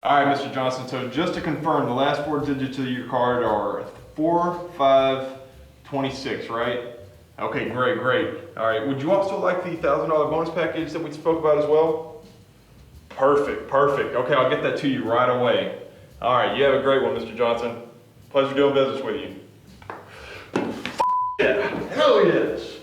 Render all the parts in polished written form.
All right, Mr. Johnson, so just to confirm, the last four digits of your card are 4526, right? Okay, great, great. All right, would you also like the $1,000 bonus package that we spoke about as well? Perfect, perfect. Okay, I'll get that to you right away. All right, you have a great one, Mr. Johnson. Pleasure doing business with you. Yeah, hell yes.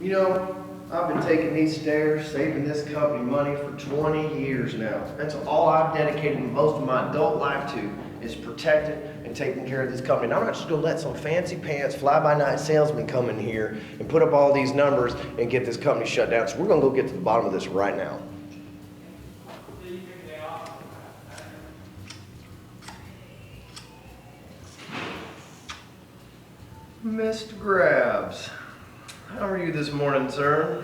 You know, I've been taking these stairs, saving this company money for 20 years now. That's all I've dedicated most of my adult life to, is protecting and taking care of this company. And I'm not just gonna let some fancy pants, fly-by-night salesman come in here and put up all these numbers and get this company shut down. So we're gonna go get to the bottom of this right now. Mr. Grabs, how are you this morning, sir?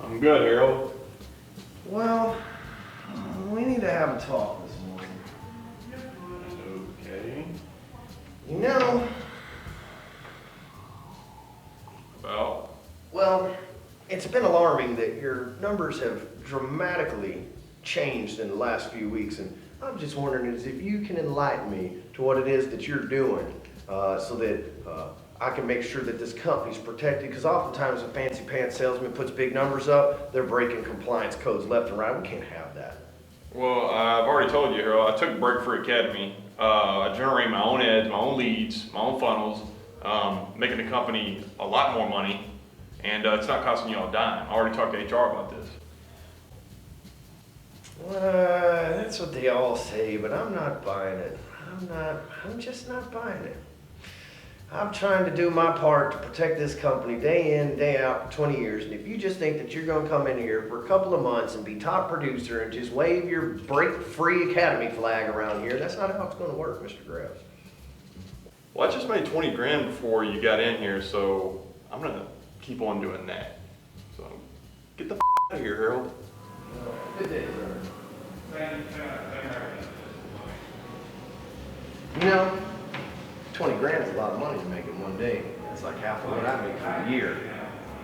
I'm good, Harold. Well, we need to have a talk this morning. Okay. You know, About? well, it's been alarming that your numbers have dramatically changed in the last few weeks, and I'm just wondering if you can enlighten me to what it is that you're doing so that I can make sure that this company's protected, because oftentimes a fancy pants salesman puts big numbers up, they're breaking compliance codes left and right. We can't have that. Well, I've already told you, Harold, I took Break Free Academy. I generate my own ads, my own leads, my own funnels, making the company a lot more money, and it's not costing you a dime. I already talked to HR about this. That's what they all say, but I'm not buying it. I'm just not buying it. I'm trying to do my part to protect this company day in, day out for 20 years, and if you just think that you're gonna come in here for a couple of months and be top producer and just wave your Break Free Academy flag around here, that's not how it's gonna work, Mr. Grabs. Well, I just made 20 grand before you got in here, so I'm gonna keep on doing that. So, get the out of here, Harold. Good day, sir. You know, 20 grand is a lot of money to make in one day. It's like half of what I make for the year.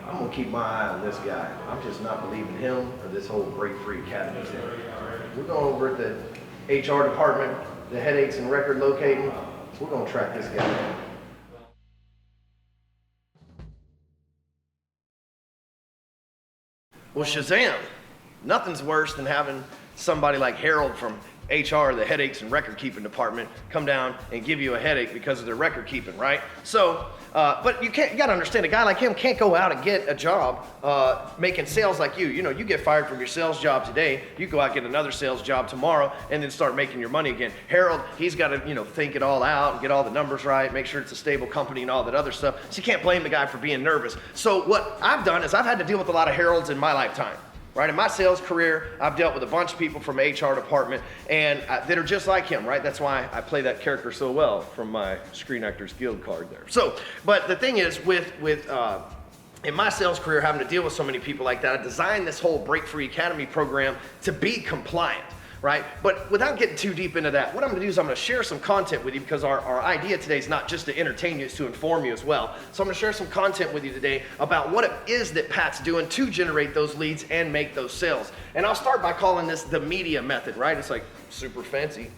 I'm gonna keep my eye on this guy. I'm just not believing him or this whole Break Free Academy thing. We're going over at the HR department, the headaches and record locating. We're gonna track this guy down. Well, Shazam! Nothing's worse than having somebody like Harold from HR, the headaches and record keeping department, come down and give you a headache because of their record keeping, right? So, but you gotta understand, a guy like him can't go out and get a job making sales like you. You know, you get fired from your sales job today, you go out and get another sales job tomorrow, and then start making your money again. Harold, he's gotta, think it all out and get all the numbers right, make sure it's a stable company and all that other stuff. So you can't blame the guy for being nervous. So what I've done is I've had to deal with a lot of Harolds in my lifetime. Right, in my sales career, I've dealt with a bunch of people from HR department and that are just like him, right? That's why I play that character so well from my Screen Actors Guild card there. So, but the thing is, in my sales career, having to deal with so many people like that, I designed this whole Break Free Academy program to be compliant. Right? But without getting too deep into that, what I'm gonna do is I'm gonna share some content with you, because our idea today is not just to entertain you, it's to inform you as well. So I'm gonna share some content with you today about what it is that Pat's doing to generate those leads and make those sales. And I'll start by calling this the media method, right? It's like super fancy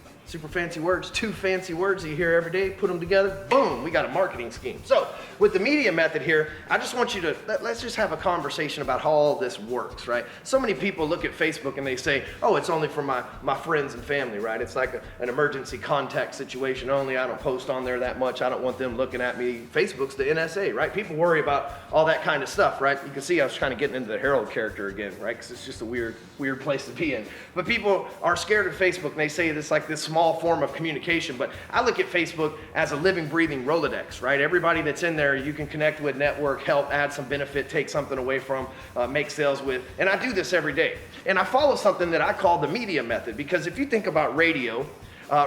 words, two fancy words that you hear every day, put them together, boom, we got a marketing scheme. So with the media method here, I just want you to, let's just have a conversation about how all this works, right? So many people look at Facebook and they say, oh, it's only for my friends and family, right? It's like an emergency contact situation only. I don't post on there that much. I don't want them looking at me. Facebook's the NSA, right? People worry about all that kind of stuff, right? You can see I was kind of getting into the Harold character again, right? Because it's just a weird place to be in. But people are scared of Facebook and they say it's like this small form of communication, but I look at Facebook as a living, breathing Rolodex, right? Everybody that's in there, you can connect with, network, help, add some benefit, take something away from, make sales with, and I do this every day. And I follow something that I call the media method, because if you think about radio,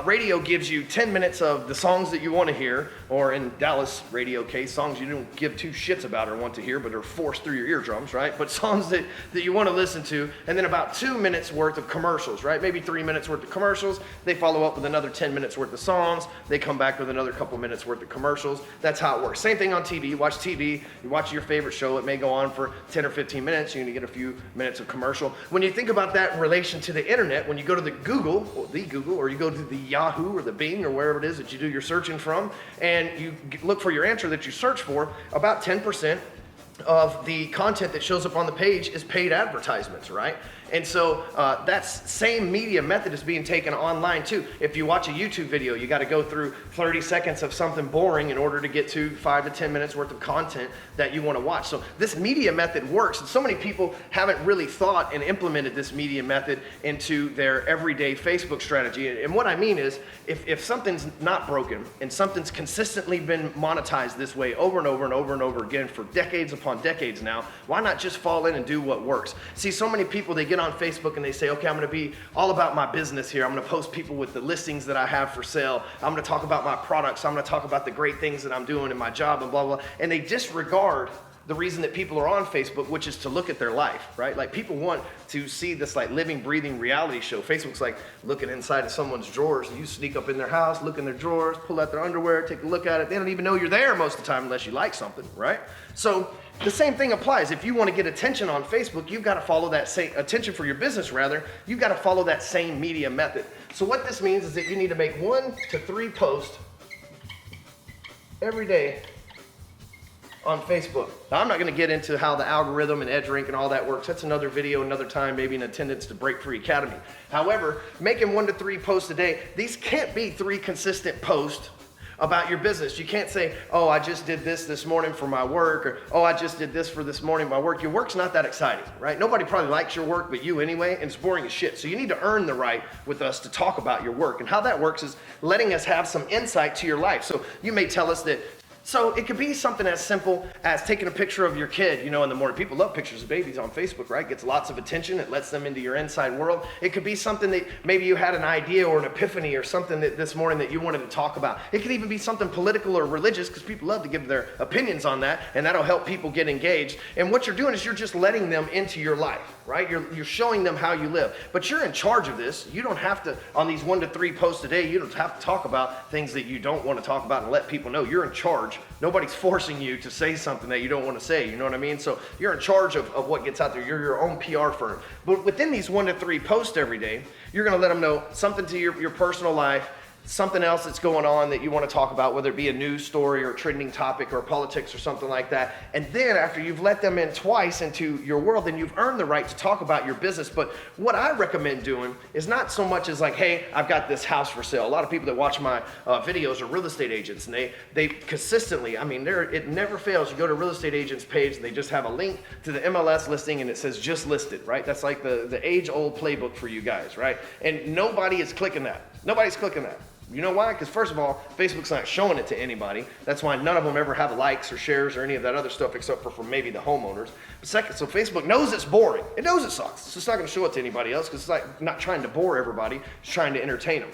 Radio gives you 10 minutes of the songs that you want to hear, or in Dallas radio case, songs you don't give two shits about or want to hear, but are forced through your eardrums, right? But songs that you want to listen to, and then about 2 minutes worth of commercials, right? Maybe 3 minutes worth of commercials. They follow up with another 10 minutes worth of songs. They come back with another couple minutes worth of commercials. That's how it works. Same thing on TV. You watch TV, you watch your favorite show. It may go on for 10 or 15 minutes. You're going to get a few minutes of commercial. When you think about that in relation to the internet, when you go to the Google, or you go to the Yahoo or the Bing or wherever it is that you do your searching from, and you look for your answer that you search for, about 10% of the content that shows up on the page is paid advertisements, right? And so that same media method is being taken online too. If you watch a YouTube video, you got to go through 30 seconds of something boring in order to get to 5 to 10 minutes worth of content that you want to watch. So this media method works, and so many people haven't really thought and implemented this media method into their everyday Facebook strategy. And what I mean is, if something's not broken and something's consistently been monetized this way over and over and over and over again for decades upon decades now, why not just fall in and do what works? See, so many people, they get on Facebook and they say, okay, I'm going to be all about my business here. I'm going to post people with the listings that I have for sale. I'm going to talk about my products. I'm going to talk about the great things that I'm doing in my job and blah, blah. And they disregard the reason that people are on Facebook, which is to look at their life, right? Like, people want to see this like living, breathing reality show. Facebook's like looking inside of someone's drawers, and you sneak up in their house, look in their drawers, pull out their underwear, take a look at it. They don't even know you're there most of the time unless you like something, right? So the same thing applies. If you want to get attention on Facebook, you've got to follow that same attention for your business, rather. You've got to follow that same media method. So what this means is that you need to make 1 to 3 posts every day on Facebook. Now, I'm not going to get into how the algorithm and EdgeRank and all that works. That's another video, another time, maybe in attendance to Break Free Academy. However, making 1 to 3 posts a day, these can't be 3 consistent posts about your business. You can't say, oh, I just did this morning for my work, or oh, I just did this for this morning my work. Your work's not that exciting, right? Nobody probably likes your work but you anyway, and it's boring as shit. So you need to earn the right with us to talk about your work. And how that works is letting us have some insight to your life. So you may tell us that, so it could be something as simple as taking a picture of your kid, in the morning. People love pictures of babies on Facebook, right? Gets lots of attention. It lets them into your inside world. It could be something that maybe you had an idea or an epiphany or something that this morning that you wanted to talk about. It could even be something political or religious, because people love to give their opinions on that, and that'll help people get engaged. And what you're doing is you're just letting them into your life, right? You're showing them how you live. But you're in charge of this. You don't have to, on these 1 to 3 posts a day, you don't have to talk about things that you don't want to talk about and let people know. You're in charge. Nobody's forcing you to say something that you don't want to say, you know what I mean? So you're in charge of what gets out there. You're your own PR firm. But within these 1 to 3 posts every day, you're going to let them know something to your personal life, something else that's going on that you want to talk about, whether it be a news story or a trending topic or politics or something like that. And then after you've let them in twice into your world, then you've earned the right to talk about your business. But what I recommend doing is not so much as like, hey, I've got this house for sale. A lot of people that watch my videos are real estate agents, and they consistently, it never fails. You go to a real estate agent's page and they just have a link to the MLS listing and it says just listed, right? That's like the age-old playbook for you guys, right? And nobody is clicking that. Nobody's clicking that. You know why? Because first of all, Facebook's not showing it to anybody. That's why none of them ever have likes or shares or any of that other stuff except for maybe the homeowners. But second, so Facebook knows it's boring. It knows it sucks. So it's not going to show it to anybody else because it's like not trying to bore everybody. It's trying to entertain them.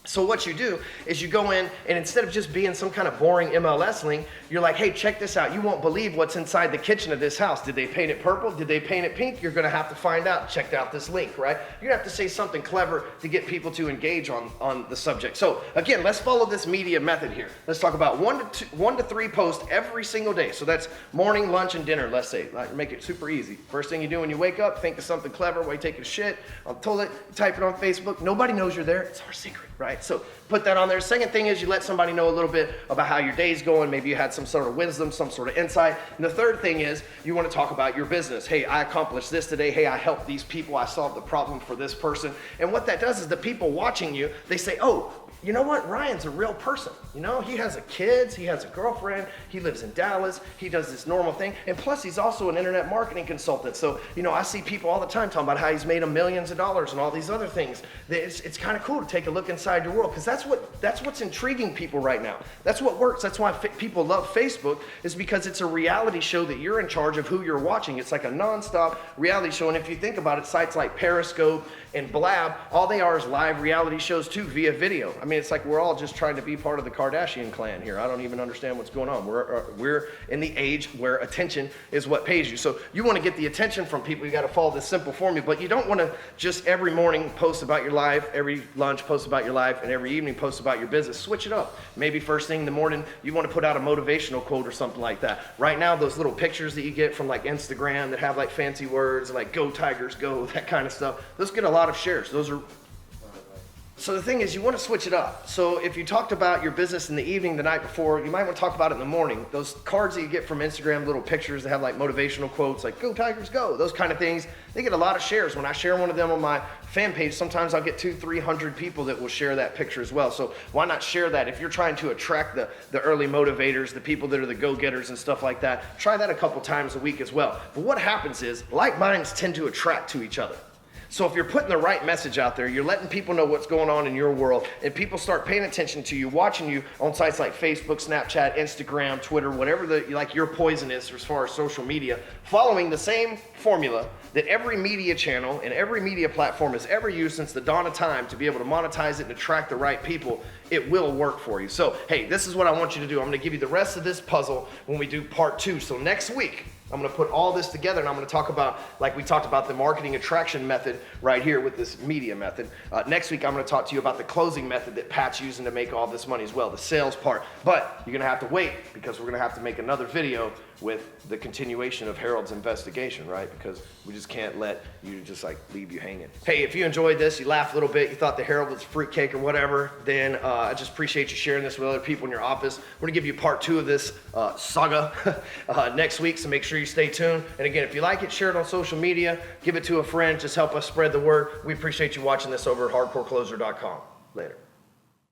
So what you do is you go in, and instead of just being some kind of boring MLS link, you're like, hey, check this out. You won't believe what's inside the kitchen of this house. Did they paint it purple? Did they paint it pink? You're going to have to find out. Check out this link, right? You're going to have to say something clever to get people to engage on the subject. So again, let's follow this media method here. Let's talk about 1 to 3 posts every single day. So that's morning, lunch, and dinner, let's say. Like, make it super easy. First thing you do when you wake up, think of something clever while you take a shit on the toilet, type it on Facebook. Nobody knows you're there. It's our secret, right? So put that on there. Second thing is you let somebody know a little bit about how your day's going. Maybe you had some sort of wisdom, some sort of insight. And the third thing is you want to talk about your business. Hey, I accomplished this today. Hey, I helped these people. I solved the problem for this person. And what that does is the people watching you, they say, oh, you know what? Ryan's a real person. You know, he has kids, he has a girlfriend, he lives in Dallas, he does this normal thing, and plus he's also an internet marketing consultant. So, you know, I see people all the time talking about how he's made millions of dollars and all these other things. It's kind of cool to take a look inside your world, because that's what's intriguing people right now. That's what works. That's why people love Facebook, is because it's a reality show that you're in charge of who you're watching. It's like a nonstop reality show, and if you think about it, sites like Periscope and Blab, all they are is live reality shows too, via video. I mean, it's like we're all just trying to be part of the Kardashian clan here. I don't even understand what's going on. We're in the age where attention is what pays you. So you want to get the attention from people, you got to follow this simple formula, but you don't want to just every morning post about your life, every lunch post about your life, and every evening post about your business. Switch it up. Maybe first thing in the morning, you want to put out a motivational quote or something like that. Right now, those little pictures that you get from like Instagram that have like fancy words like "Go Tigers, go," that kind of stuff, those get a lot of shares. Those are. So the thing is, you want to switch it up. So if you talked about your business in the evening the night before, you might want to talk about it in the morning. Those cards that you get from Instagram, little pictures that have like motivational quotes like "Go Tigers, go," those kind of things, they get a lot of shares. When I share one of them on my fan page, sometimes I'll get 200-300 people that will share that picture as well. So why not share that? If you're trying to attract the early motivators, the people that are the go-getters and stuff like that, try that a couple times a week as well. But what happens is, like minds tend to attract to each other. So if you're putting the right message out there, you're letting people know what's going on in your world, and people start paying attention to you, watching you on sites like Facebook, Snapchat, Instagram, Twitter, whatever your poison is as far as social media, following the same formula that every media channel and every media platform has ever used since the dawn of time to be able to monetize it and attract the right people, it will work for you. So, hey, this is what I want you to do. I'm going to give you the rest of this puzzle when we do part 2. So next week, I'm going to put all this together, and I'm going to talk about, like we talked about, the marketing attraction method right here with this media method. Next week, I'm going to talk to you about the closing method that Pat's using to make all this money as well, the sales part. But you're going to have to wait, because we're going to have to make another video with the continuation of Harold's investigation, right? Because we just can't let you just like leave you hanging. Hey, if you enjoyed this, you laughed a little bit, you thought the Harold was fruitcake or whatever, then I just appreciate you sharing this with other people in your office. We're gonna give you part 2 of this saga next week, so make sure you stay tuned. And again, if you like it, share it on social media, give it to a friend, just help us spread the word. We appreciate you watching this over at hardcorecloser.com. Later.